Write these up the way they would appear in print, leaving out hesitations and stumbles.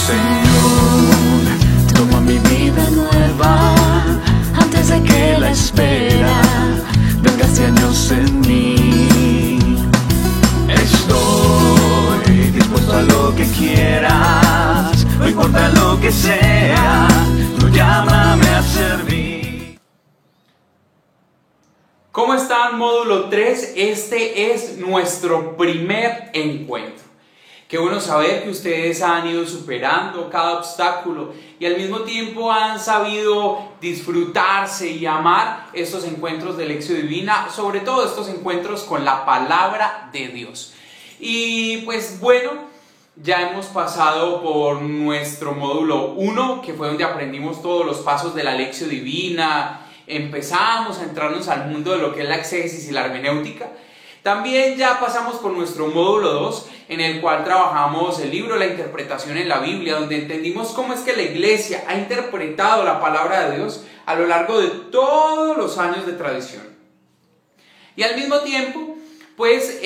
Señor, toma mi vida nueva antes de que la espera venga hacia años en mí. Estoy dispuesto a lo que quieras, no importa lo que sea, tú llámame a servir. ¿Cómo están, módulo 3? Este es nuestro primer encuentro. Qué bueno saber que ustedes han ido superando cada obstáculo y al mismo tiempo han sabido disfrutarse y amar estos encuentros de Lección Divina, sobre todo estos encuentros con la palabra de Dios. Y pues bueno, ya hemos pasado por nuestro módulo 1, que fue donde aprendimos todos los pasos de la Lección Divina. Empezamos a entrarnos al mundo de lo que es la exégesis y la hermenéutica. También ya pasamos por nuestro módulo 2, en el cual trabajamos el libro La interpretación en la Biblia, donde entendimos cómo es que la iglesia ha interpretado la palabra de Dios a lo largo de todos los años de tradición. Y al mismo tiempo, pues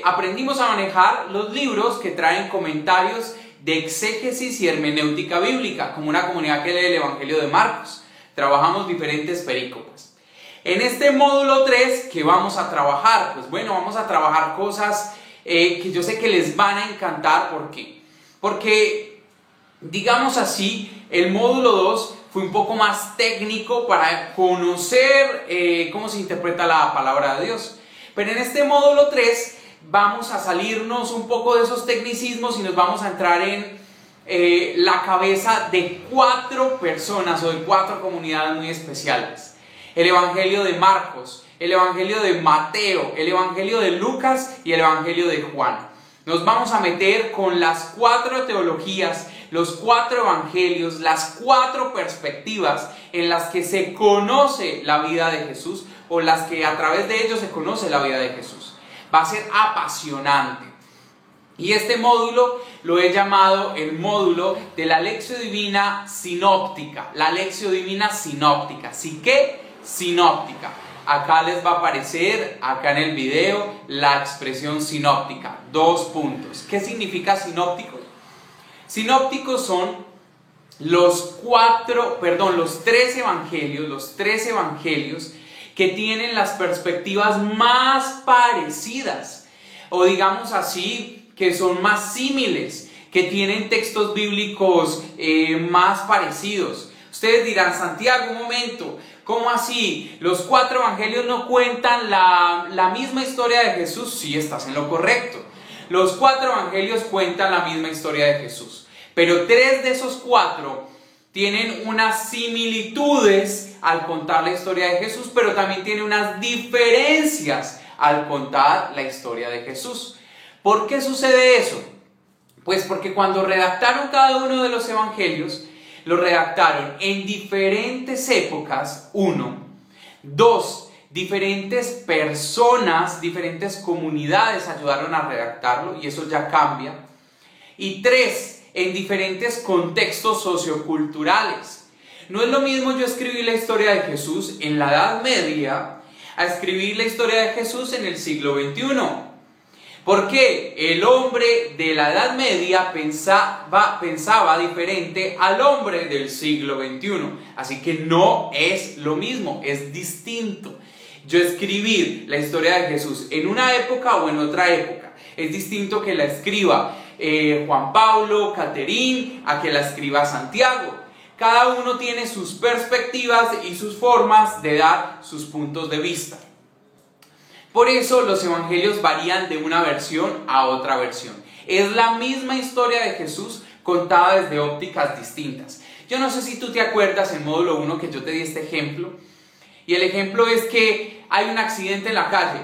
aprendimos a manejar los libros que traen comentarios de exégesis y hermenéutica bíblica, como una comunidad que lee el Evangelio de Marcos. Trabajamos diferentes perícopes. En este módulo 3, ¿qué vamos a trabajar? Pues bueno, vamos a trabajar cosas que yo sé que les van a encantar. ¿Por qué? Porque, digamos así, el módulo 2 fue un poco más técnico para conocer cómo se interpreta la palabra de Dios. Pero en este módulo 3 vamos a salirnos un poco de esos tecnicismos y nos vamos a entrar en la cabeza de 4 personas o de 4 comunidades muy especiales. El Evangelio de Marcos, el Evangelio de Mateo, el Evangelio de Lucas y el Evangelio de Juan. Nos vamos a meter con las 4 teologías, los 4 evangelios, las 4 perspectivas en las que se conoce la vida de Jesús o las que a través de ellos se conoce la vida de Jesús. Va a ser apasionante. Y este módulo lo he llamado el módulo de la Lección Divina Sinóptica. La Lección Divina Sinóptica. ¿Sí qué? Sinóptica. Acá les va a aparecer, acá en el video, la expresión sinóptica. 2 puntos. ¿Qué significa sinópticos? Sinópticos son los 3 evangelios que tienen las perspectivas más parecidas, o digamos así, que son más símiles, que tienen textos bíblicos más parecidos. Ustedes dirán, Santiago, un momento, ¿cómo así? ¿Los 4 evangelios no cuentan la misma historia de Jesús? Sí, estás en lo correcto. Los 4 evangelios cuentan la misma historia de Jesús. Pero 3 de esos 4 tienen unas similitudes al contar la historia de Jesús, pero también tienen unas diferencias al contar la historia de Jesús. ¿Por qué sucede eso? Pues porque cuando redactaron cada uno de los evangelios, lo redactaron en diferentes épocas, 1, 2, diferentes personas, diferentes comunidades ayudaron a redactarlo, y eso ya cambia, y 3, en diferentes contextos socioculturales. No es lo mismo yo escribir la historia de Jesús en la Edad Media a escribir la historia de Jesús en el siglo XXI. Porque el hombre de la Edad Media pensaba diferente al hombre del siglo XXI. Así que no es lo mismo, es distinto. Yo escribir la historia de Jesús en una época o en otra época es distinto que la escriba Juan Pablo, Caterín, a que la escriba Santiago. Cada uno tiene sus perspectivas y sus formas de dar sus puntos de vista. Por eso los evangelios varían de una versión a otra versión. Es la misma historia de Jesús contada desde ópticas distintas. Yo no sé si tú te acuerdas en módulo 1 que yo te di este ejemplo. Y el ejemplo es que hay un accidente en la calle.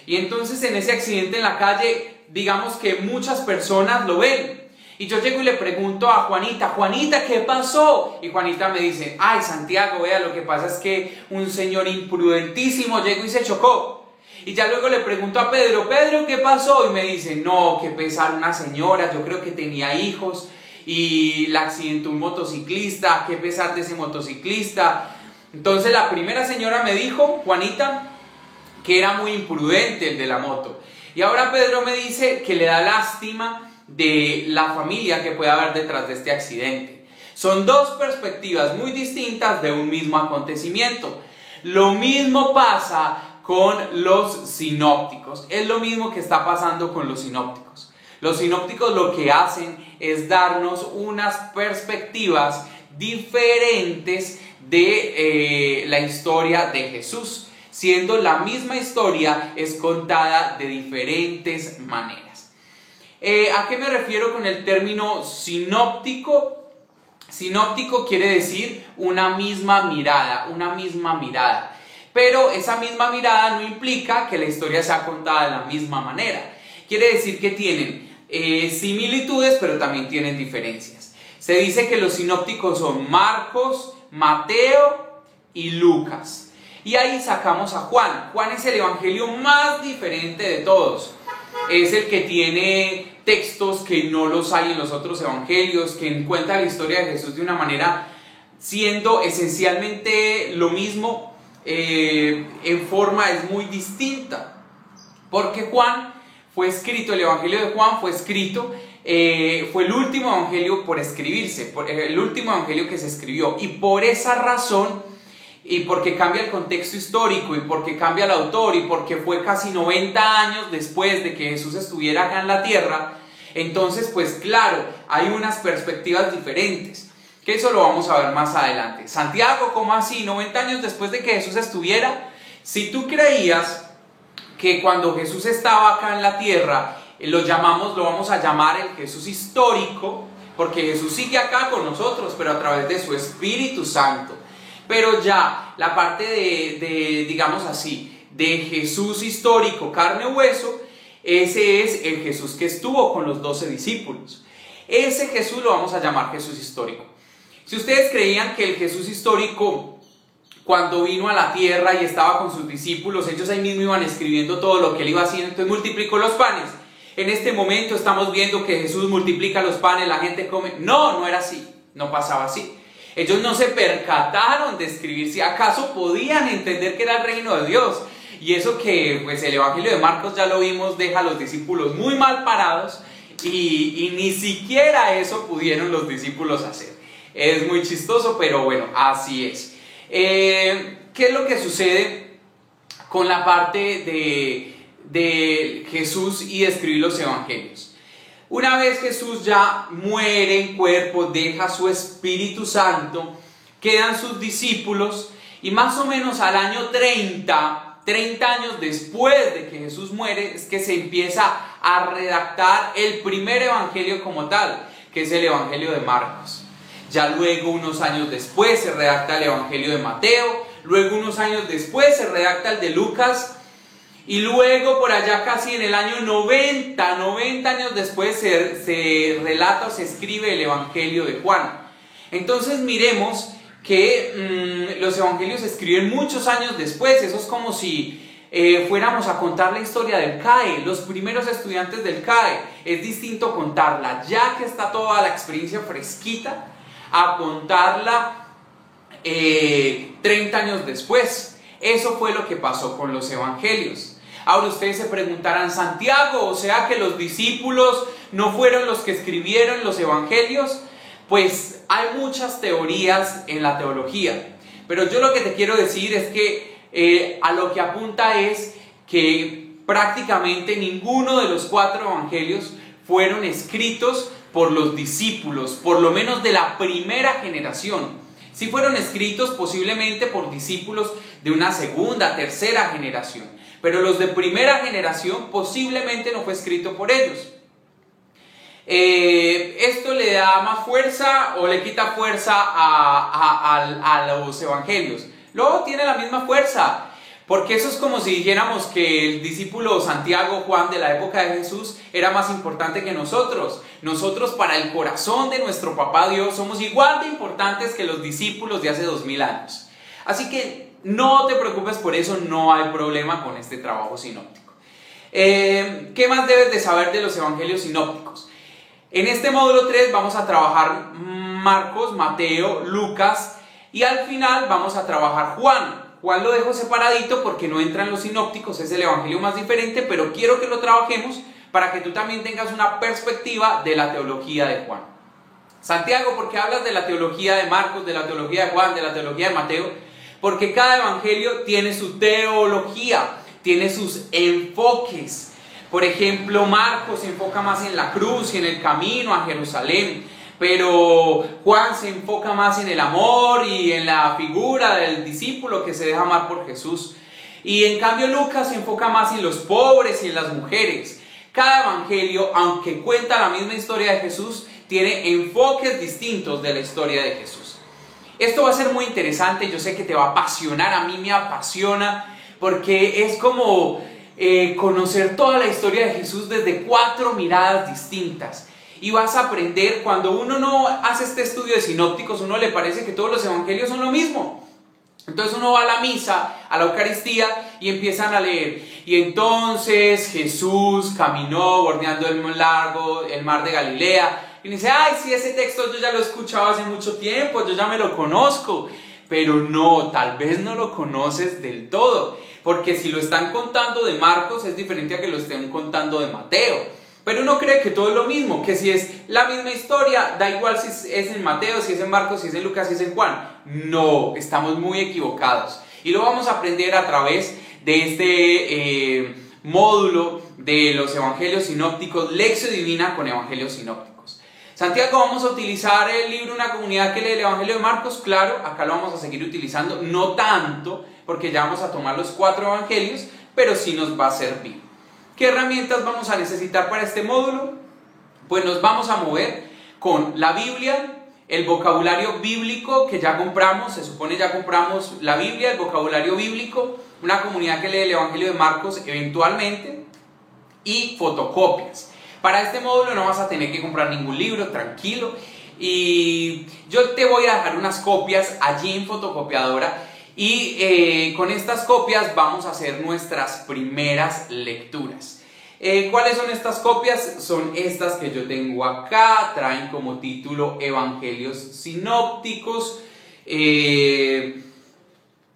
Y entonces en ese accidente en la calle, digamos que muchas personas lo ven. Y yo llego y le pregunto a Juanita, Juanita, ¿qué pasó? Y Juanita me dice, ay, Santiago, vea, lo que pasa es que un señor imprudentísimo llegó y se chocó. Y ya luego le pregunto a Pedro, Pedro, ¿qué pasó? Y me dice, no, qué pesar, una señora, yo creo que tenía hijos y la accidentó un motociclista, qué pesar de ese motociclista. Entonces la primera señora me dijo, Juanita, que era muy imprudente el de la moto. Y ahora Pedro me dice que le da lástima de la familia que puede haber detrás de este accidente. Son dos perspectivas muy distintas de un mismo acontecimiento. Lo mismo pasa con los sinópticos. Es lo mismo que está pasando con los sinópticos. Los sinópticos lo que hacen es darnos unas perspectivas diferentes de la historia de Jesús, siendo la misma historia es contada de diferentes maneras. ¿A qué me refiero con el término sinóptico? Sinóptico quiere decir una misma mirada, pero esa misma mirada no implica que la historia sea contada de la misma manera. Quiere decir que tienen similitudes, pero también tienen diferencias. Se dice que los sinópticos son Marcos, Mateo y Lucas. Y ahí sacamos a Juan. Juan es el evangelio más diferente de todos. Es el que tiene textos que no los hay en los otros evangelios, que cuenta la historia de Jesús de una manera siendo esencialmente lo mismo, en forma es muy distinta. Porque Juan fue escrito, el evangelio de Juan fue escrito, fue el último evangelio por escribirse, el último evangelio que se escribió, y por esa razón, y porque cambia el contexto histórico, y porque cambia el autor, y porque fue casi 90 años después de que Jesús estuviera acá en la tierra, entonces pues claro, hay unas perspectivas diferentes, que eso lo vamos a ver más adelante. Santiago, ¿cómo así? 90 años después de que Jesús estuviera. Si tú creías que cuando Jesús estaba acá en la tierra, lo vamos a llamar el Jesús histórico, porque Jesús sigue acá con nosotros, pero a través de su Espíritu Santo. Pero ya la parte digamos así, de Jesús histórico, carne y hueso, ese es el Jesús que estuvo con los 12 discípulos. Ese Jesús lo vamos a llamar Jesús histórico. Si ustedes creían que el Jesús histórico, cuando vino a la tierra y estaba con sus discípulos, ellos ahí mismo iban escribiendo todo lo que él iba haciendo, entonces multiplicó los panes. En este momento estamos viendo que Jesús multiplica los panes, la gente come. No, no era así, no pasaba así. Ellos no se percataron de escribir, si acaso podían entender que era el reino de Dios. Y eso que pues el evangelio de Marcos ya lo vimos, deja a los discípulos muy mal parados y ni siquiera eso pudieron los discípulos hacer. Es muy chistoso, pero bueno, así es. ¿Qué es lo que sucede con la parte de Jesús y de escribir los evangelios? Una vez Jesús ya muere en cuerpo, deja su Espíritu Santo, quedan sus discípulos, y más o menos al año 30 años después de que Jesús muere, es que se empieza a redactar el primer evangelio como tal, que es el evangelio de Marcos. Ya luego, unos años después, se redacta el evangelio de Mateo, luego unos años después se redacta el de Lucas, y luego por allá casi en el año 90 años después se relata o se escribe el evangelio de Juan. Entonces miremos que los evangelios se escriben muchos años después. Eso es como si fuéramos a contar la historia del CAE, los primeros estudiantes del CAE. Es distinto contarla ya que está toda la experiencia fresquita a contarla 30 años después. Eso fue lo que pasó con los evangelios. Ahora ustedes se preguntarán, Santiago, o sea que los discípulos no fueron los que escribieron los evangelios. Pues hay muchas teorías en la teología, pero yo lo que te quiero decir es que a lo que apunta es que prácticamente ninguno de los 4 evangelios fueron escritos por los discípulos, por lo menos de la primera generación. Sí fueron escritos posiblemente por discípulos de una segunda, tercera generación, pero los de primera generación posiblemente no fue escrito por ellos. ¿Esto le da más fuerza o le quita fuerza a los evangelios? Luego tiene la misma fuerza, porque eso es como si dijéramos que el discípulo Santiago, Juan de la época de Jesús era más importante que nosotros. Nosotros, para el corazón de nuestro papá Dios, somos igual de importantes que los discípulos de hace 2000 años. Así que no te preocupes por eso, no hay problema con este trabajo sinóptico. ¿Qué más debes de saber de los evangelios sinópticos? En este módulo 3 vamos a trabajar Marcos, Mateo, Lucas, y al final vamos a trabajar Juan. Juan lo dejo separadito porque no entran los sinópticos, es el evangelio más diferente, pero quiero que lo trabajemos para que tú también tengas una perspectiva de la teología de Juan. Santiago, ¿por qué hablas de la teología de Marcos, de la teología de Juan, de la teología de Mateo? Porque cada evangelio tiene su teología, tiene sus enfoques. Por ejemplo, Marcos se enfoca más en la cruz y en el camino a Jerusalén, pero Juan se enfoca más en el amor y en la figura del discípulo que se deja amar por Jesús. Y en cambio Lucas se enfoca más en los pobres y en las mujeres. Cada evangelio, aunque cuenta la misma historia de Jesús, tiene enfoques distintos de la historia de Jesús. Esto va a ser muy interesante, yo sé que te va a apasionar, a mí me apasiona, porque es como conocer toda la historia de Jesús desde 4 miradas distintas. Y vas a aprender, cuando uno no hace este estudio de sinópticos, uno le parece que todos los evangelios son lo mismo. Entonces uno va a la misa, a la Eucaristía, y empiezan a leer. Y entonces Jesús caminó bordeando el mar de Galilea. Y dice, ay, sí, ese texto yo ya lo he escuchado hace mucho tiempo, yo ya me lo conozco. Pero no, tal vez no lo conoces del todo. Porque si lo están contando de Marcos es diferente a que lo estén contando de Mateo. Pero uno cree que todo es lo mismo, que si es la misma historia, da igual si es en Mateo, si es en Marcos, si es en Lucas, si es en Juan. No, estamos muy equivocados. Y lo vamos a aprender a través de este módulo de los evangelios sinópticos, Lección Divina con evangelios sinópticos. Santiago, ¿vamos a utilizar el libro Una comunidad que lee el evangelio de Marcos? Claro, acá lo vamos a seguir utilizando, no tanto, porque ya vamos a tomar los 4 evangelios, pero sí nos va a servir. ¿Qué herramientas vamos a necesitar para este módulo? Pues nos vamos a mover con la Biblia, el vocabulario bíblico que ya compramos, se supone ya compramos la Biblia, el vocabulario bíblico, una comunidad que lee el evangelio de Marcos eventualmente, y fotocopias. Para este módulo no vas a tener que comprar ningún libro, tranquilo, y yo te voy a dejar unas copias allí en fotocopiadora. Y con estas copias vamos a hacer nuestras primeras lecturas. ¿Cuáles son estas copias? Son estas que yo tengo acá, traen como título Evangelios Sinópticos,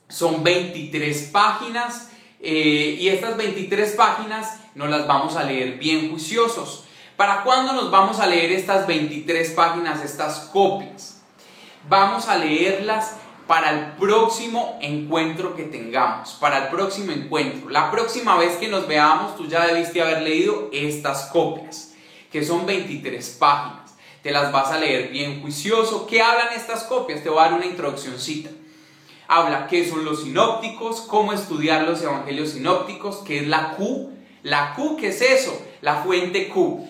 son 23 páginas y estas 23 páginas nos las vamos a leer bien juiciosos. ¿Para cuándo nos vamos a leer estas 23 páginas, estas copias? Vamos a leerlas para el próximo encuentro que tengamos, para el próximo encuentro. La próxima vez que nos veamos, tú ya debiste haber leído estas copias, que son 23 páginas. Te las vas a leer bien juicioso. ¿Qué hablan estas copias? Te voy a dar una introduccióncita. Habla qué son los sinópticos, cómo estudiar los evangelios sinópticos, qué es la Q. La Q, ¿qué es eso? La fuente Q.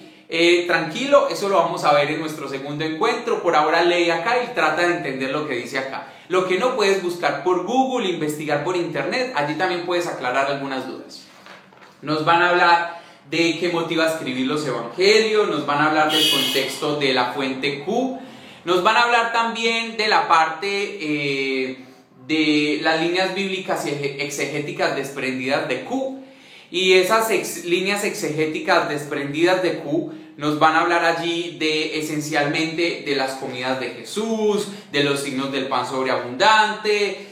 Tranquilo, eso lo vamos a ver en nuestro segundo encuentro. Por ahora lee acá y trata de entender lo que dice acá. Lo que no puedes buscar por Google, investigar por internet, allí también puedes aclarar algunas dudas. Nos van a hablar de qué motiva a escribir los evangelios, nos van a hablar del contexto de la fuente Q, nos van a hablar también de la parte de las líneas bíblicas y exegéticas desprendidas de Q. Y esas líneas exegéticas desprendidas de Q nos van a hablar allí de esencialmente de las comidas de Jesús, de los signos del pan sobreabundante,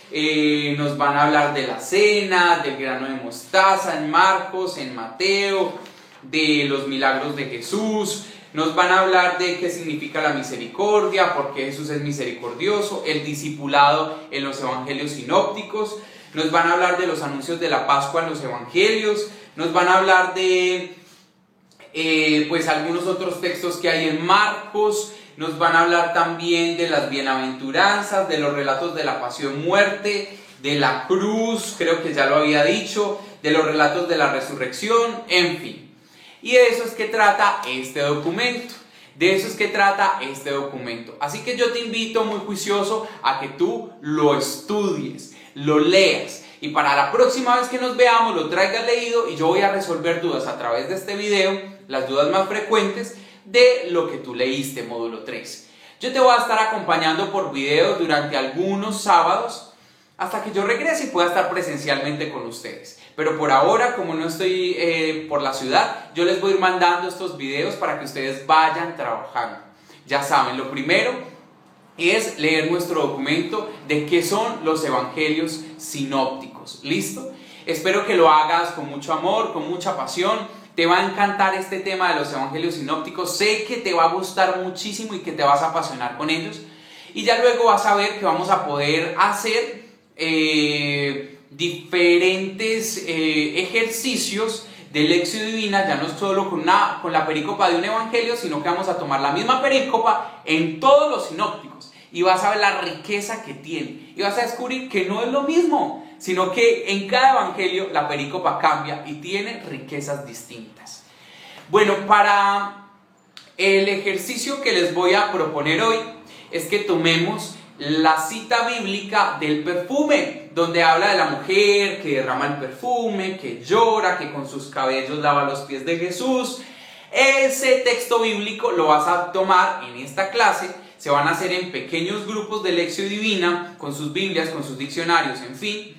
nos van a hablar de la cena, del grano de mostaza en Marcos, en Mateo, de los milagros de Jesús, nos van a hablar de qué significa la misericordia, por qué Jesús es misericordioso, el discipulado en los evangelios sinópticos, nos van a hablar de los anuncios de la Pascua en los evangelios, nos van a hablar de pues algunos otros textos que hay en Marcos, nos van a hablar también de las bienaventuranzas, de los relatos de la pasión, muerte, de la cruz, creo que ya lo había dicho, de los relatos de la resurrección, en fin. Y de eso es que trata este documento. De eso es que trata este documento. Así que yo te invito muy juicioso a que tú lo estudies, lo leas. Y para la próxima vez que nos veamos lo traigas leído y yo voy a resolver dudas a través de este video, las dudas más frecuentes de lo que tú leíste, módulo 3. Yo te voy a estar acompañando por video durante algunos sábados hasta que yo regrese y pueda estar presencialmente con ustedes. Pero por ahora, como no estoy por la ciudad, yo les voy a ir mandando estos videos para que ustedes vayan trabajando. Ya saben, lo primero es leer nuestro documento de qué son los evangelios sinópticos. ¿Listo? Espero que lo hagas con mucho amor, con mucha pasión, te va a encantar este tema de los evangelios sinópticos. Sé que te va a gustar muchísimo y que te vas a apasionar con ellos. Y ya luego vas a ver que vamos a poder hacer diferentes ejercicios de lección divina, ya no solo con la perícopa de un evangelio, sino que vamos a tomar la misma perícopa en todos los sinópticos. Y vas a ver la riqueza que tiene. Y vas a descubrir que no es lo mismo, sino que en cada evangelio la perícopa cambia y tiene riquezas distintas. Bueno, para el ejercicio que les voy a proponer hoy es que tomemos la cita bíblica del perfume, donde habla de la mujer que derrama el perfume, que llora, que con sus cabellos lava los pies de Jesús. Ese texto bíblico lo vas a tomar en esta clase. Se van a hacer en pequeños grupos de lección divina, con sus Biblias, con sus diccionarios, en fin.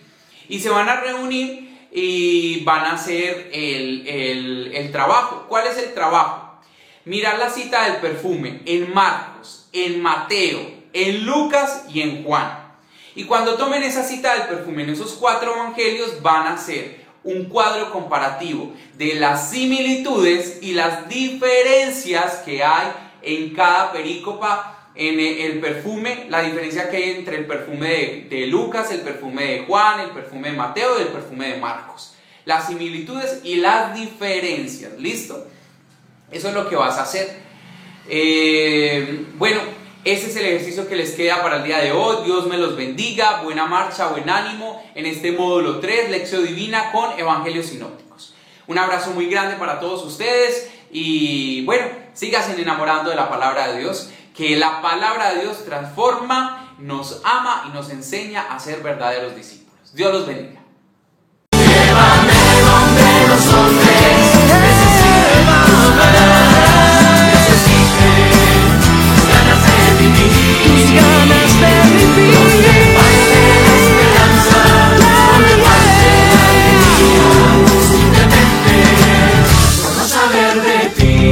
Y se van a reunir y van a hacer el trabajo. ¿Cuál es el trabajo? Mirar la cita del perfume en Marcos, en Mateo, en Lucas y en Juan. Y cuando tomen esa cita del perfume en esos 4 evangelios, van a hacer un cuadro comparativo de las similitudes y las diferencias que hay en cada perícopa. En el perfume, la diferencia que hay entre el perfume de Lucas, el perfume de Juan, el perfume de Mateo y el perfume de Marcos. Las similitudes y las diferencias. ¿Listo? Eso es lo que vas a hacer. Bueno, ese es el ejercicio que les queda para el día de hoy. Dios me los bendiga. Buena marcha, buen ánimo en este módulo 3, lección divina con evangelios sinópticos. Un abrazo muy grande para todos ustedes. Y bueno, síganse enamorando de la palabra de Dios. Que la palabra de Dios transforma, nos ama y nos enseña a ser verdaderos discípulos. Dios los bendiga. Llévame donde los hombres necesiten tus palabras, necesiten ganas de vivir, donde falte la esperanza, donde falte la alegría, simplemente por no saber de ti.